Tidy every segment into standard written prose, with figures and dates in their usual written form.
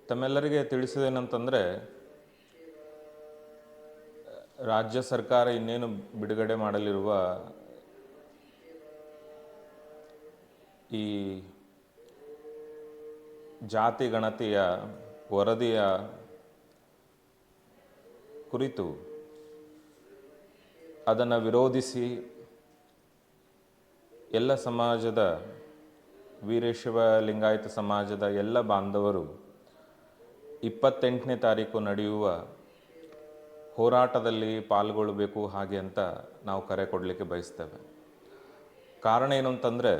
ತಮ್ಮೆಲ್ಲರಿಗೆ ತಿಳಿಸಿದೇನಂತಂದರೆ, ರಾಜ್ಯ ಸರ್ಕಾರ ಇನ್ನೇನು ಬಿಡುಗಡೆ ಮಾಡಲಿರುವ ಈ ಜಾತಿ ಗಣತಿಯ ವರದಿಯ ಕುರಿತು ಅದನ್ನು ವಿರೋಧಿಸಿ ಎಲ್ಲ ಸಮಾಜದ ವೀರಶೈವ ಲಿಂಗಾಯತ ಸಮಾಜದ ಎಲ್ಲ ಬಾಂಧವರು 28ನೇ ತಾರೀಕು ನಡೆಯುವ ಹೋರಾಟದಲ್ಲಿ ಪಾಲ್ಗೊಳ್ಳಬೇಕು ಹಾಗೆ ಅಂತ ನಾವು ಕರೆ ಕೊಡಲಿಕ್ಕೆ ಬಯಸ್ತೇವೆ. ಕಾರಣ ಏನು ಅಂತಂದರೆ,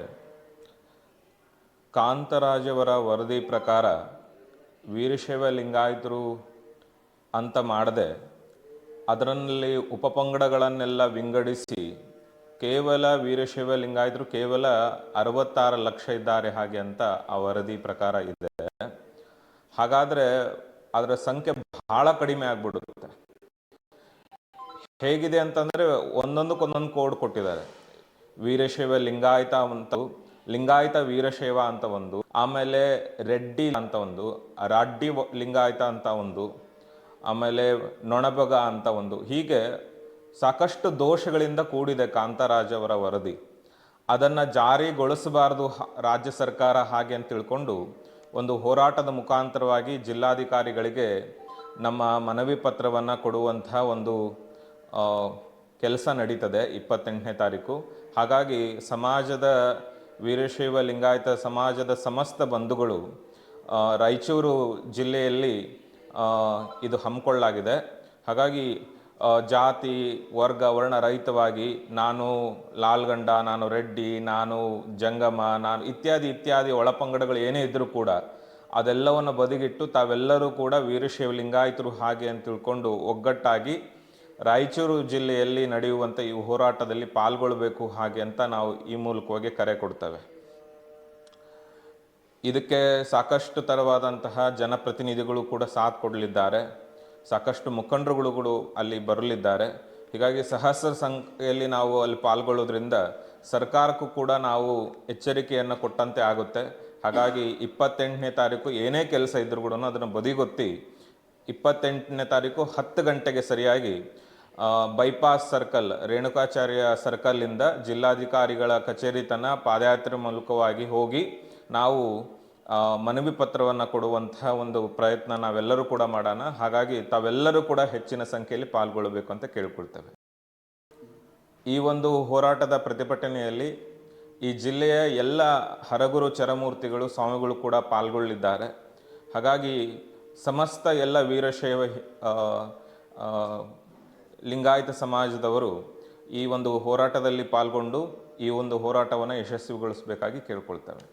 ಕಾಂತರಾಜವರ ವರದಿ ಪ್ರಕಾರ ವೀರಶೈವ ಲಿಂಗಾಯತರು ಅಂತ ಮಾಡದೆ ಅದರಲ್ಲಿ ಉಪಪಂಗಡಗಳನ್ನೆಲ್ಲ ವಿಂಗಡಿಸಿ ಕೇವಲ ವೀರಶೈವ ಲಿಂಗಾಯತರು ಕೇವಲ 66 ಲಕ್ಷ ಇದ್ದಾರೆ ಹಾಗೆ ಅಂತ ಆ ವರದಿ ಪ್ರಕಾರ ಇದೆ. ಹಾಗಾದರೆ ಅದರ ಸಂಖ್ಯೆ ಬಹಳ ಕಡಿಮೆ ಆಗ್ಬಿಡುತ್ತೆ. ಹೇಗಿದೆ ಅಂತಂದರೆ, ಒಂದೊಂದಕ್ಕೊಂದೊಂದು ಕೋಡ್ ಕೊಟ್ಟಿದ್ದಾರೆ. ವೀರಶೈವ ಲಿಂಗಾಯತ ಅಂತ, ಲಿಂಗಾಯತ ವೀರಶೈವ ಅಂತ ಒಂದು, ಆಮೇಲೆ ರೆಡ್ಡಿ ಅಂತ ಒಂದು, ರಾಡ್ಡಿ ಲಿಂಗಾಯತ ಅಂತ ಒಂದು, ಆಮೇಲೆ ನೊಣಬಗ ಅಂತ ಒಂದು, ಹೀಗೆ ಸಾಕಷ್ಟು ದೋಷಗಳಿಂದ ಕೂಡಿದೆ ಕಾಂತರಾಜ್ ಅವರ ವರದಿ. ಅದನ್ನು ಜಾರಿಗೊಳಿಸಬಾರ್ದು ರಾಜ್ಯ ಸರ್ಕಾರ ಹಾಗೆ ಅಂತ ತಿಳ್ಕೊಂಡು ಒಂದು ಹೋರಾಟದ ಮುಖಾಂತರವಾಗಿ ಜಿಲ್ಲಾಧಿಕಾರಿಗಳಿಗೆ ನಮ್ಮ ಮನವಿ ಪತ್ರವನ್ನು ಕೊಡುವಂಥ ಒಂದು ಕೆಲಸ ನಡೀತದೆ 28ನೇ ತಾರೀಕು. ಹಾಗಾಗಿ ಸಮಾಜದ ವೀರಶೈವ ಲಿಂಗಾಯತ ಸಮಾಜದ ಸಮಸ್ತ ಬಂಧುಗಳು ರಾಯಚೂರು ಜಿಲ್ಲೆಯಲ್ಲಿ ಇದು ಹಮ್ಮಿಕೊಳ್ಳಲಾಗಿದೆ. ಹಾಗಾಗಿ ಜಾತಿ ವರ್ಗ ವರ್ಣ ರಹಿತವಾಗಿ ನಾನು ಲಾಲ್ಗಂಡ, ನಾನು ರೆಡ್ಡಿ, ನಾನು ಜಂಗಮ, ನಾನು ಇತ್ಯಾದಿ ಒಳಪಂಗಡಗಳು ಏನೇ ಇದ್ದರೂ ಕೂಡ ಅದೆಲ್ಲವನ್ನು ಬದಿಗಿಟ್ಟು ತಾವೆಲ್ಲರೂ ಕೂಡ ವೀರಶೈವ ಲಿಂಗಾಯತರು ಹಾಗೆ ಅಂತ ತಿಳ್ಕೊಂಡು ಒಗ್ಗಟ್ಟಾಗಿ ರಾಯಚೂರು ಜಿಲ್ಲೆಯಲ್ಲಿ ನಡೆಯುವಂಥ ಈ ಹೋರಾಟದಲ್ಲಿ ಪಾಲ್ಗೊಳ್ಳಬೇಕು ಹಾಗೆ ಅಂತ ನಾವು ಈ ಮೂಲಕವಾಗಿ ಕರೆ ಕೊಡ್ತೇವೆ. ಇದಕ್ಕೆ ಸಾಕಷ್ಟು ಥರವಾದಂತಹ ಜನಪ್ರತಿನಿಧಿಗಳು ಕೂಡ ಸಾಥ್ ಕೊಡಲಿದ್ದಾರೆ. ಸಾಕಷ್ಟು ಮುಖಂಡರುಗಳು ಅಲ್ಲಿ ಬರಲಿದ್ದಾರೆ. ಹೀಗಾಗಿ ಸಹಸ್ರ ಸಂಖ್ಯೆಯಲ್ಲಿ ನಾವು ಅಲ್ಲಿ ಪಾಲ್ಗೊಳ್ಳೋದ್ರಿಂದ ಸರ್ಕಾರಕ್ಕೂ ಕೂಡ ನಾವು ಎಚ್ಚರಿಕೆಯನ್ನು ಕೊಟ್ಟಂತೆ ಆಗುತ್ತೆ. ಹಾಗಾಗಿ 28ನೇ ತಾರೀಕು ಏನೇ ಕೆಲಸ ಇದ್ರೂ ಕೂಡ ಅದನ್ನು ಬದಿಗೊತ್ತಿ 28ನೇ ತಾರೀಕು 10 ಗಂಟೆಗೆ ಸರಿಯಾಗಿ ಬೈಪಾಸ್ ಸರ್ಕಲ್, ರೇಣುಕಾಚಾರ್ಯ ಸರ್ಕಲ್ಲಿಂದ ಜಿಲ್ಲಾಧಿಕಾರಿಗಳ ಕಚೇರಿ ತನಕ ಪಾದಯಾತ್ರೆ ಮೂಲಕವಾಗಿ ಹೋಗಿ ನಾವು ಮನವಿ ಪತ್ರವನ್ನು ಕೊಡುವಂತಹ ಒಂದು ಪ್ರಯತ್ನ ನಾವೆಲ್ಲರೂ ಕೂಡ ಮಾಡೋಣ. ಹಾಗಾಗಿ ತಾವೆಲ್ಲರೂ ಕೂಡ ಹೆಚ್ಚಿನ ಸಂಖ್ಯೆಯಲ್ಲಿ ಪಾಲ್ಗೊಳ್ಳಬೇಕು ಅಂತ ಕೇಳಿಕೊಳ್ತೇವೆ. ಈ ಒಂದು ಹೋರಾಟದ ಪ್ರತಿಭಟನೆಯಲ್ಲಿ ಈ ಜಿಲ್ಲೆಯ ಎಲ್ಲ ಹರಗುರು ಚರಮೂರ್ತಿಗಳು ಸ್ವಾಮಿಗಳು ಕೂಡ ಪಾಲ್ಗೊಳ್ಳಿದ್ದಾರೆ. ಹಾಗಾಗಿ ಸಮಸ್ತ ಎಲ್ಲ ವೀರಶೈವ ಲಿಂಗಾಯತ ಸಮಾಜದವರು ಈ ಒಂದು ಹೋರಾಟದಲ್ಲಿ ಪಾಲ್ಗೊಂಡು ಈ ಒಂದು ಹೋರಾಟವನ್ನು ಯಶಸ್ವಿಗೊಳಿಸಬೇಕಾಗಿ ಕೇಳ್ಕೊಳ್ತೇವೆ.